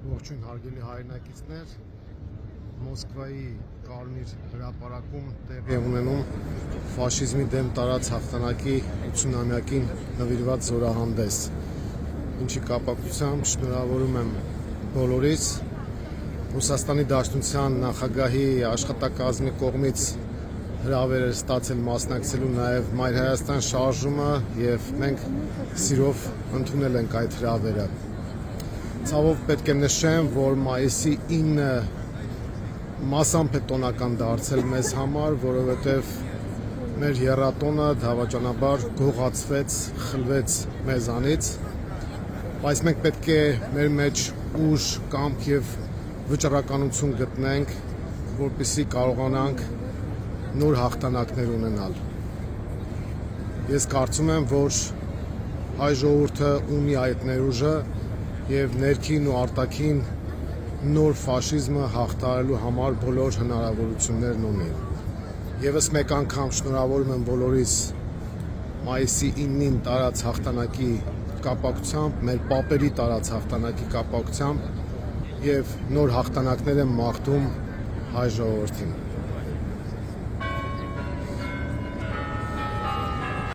Ողջույն հարգելի հայրենակիցներ, Մոսկվայի Կարմիր հրապարակում տեղի է ունենում ֆաշիզմի դեմ տարած հաղթանակի 80-ամյակին նվիրված զորահանդես, ինչի կապակցությամբ շնորհավորում եմ բոլորիս Ռուսաստանի Դաշնության նախագահի աշխատակազմի կողմից հրավեր էր ստացել մասնակցելու նաև Մայր Հայաստան շարժումը եւ մենք սիրով ընդունել ենք այդ հրավերը։ Ցավով պետք է նշեմ, որ մայիսի 9-ը մասամբ է տոնական դարձել մեզ համար, որովհետև մեր եռատոնը դավաճանաբար գողացվեց, խլվեց մեզանից, բայց մենք պետք է մեր մեջ ուժ, կամք եւ վճռականություն գտնենք, որպեսզի կարողանանք նոր հաղթանակներ ունենալ։ Ես կարծում եմ, որ հայ ժողովուրդը ունի այդ ներուժը եւ ներքին ու արտաքին նոր ֆաշիզմը հաղթահարելու համար բոլոր հնարավորություններն ունի։ Եվս մեկ անգամ շնորհավորում եմ բոլորիս մայիսի 9-ին տարած հաղթանակի կապակցությամբ, մեր պապերի տարած հաղթանակի կապակցությամբ եւ նոր հաղթանակներ եմ մաղթում հայ ժողովրդին։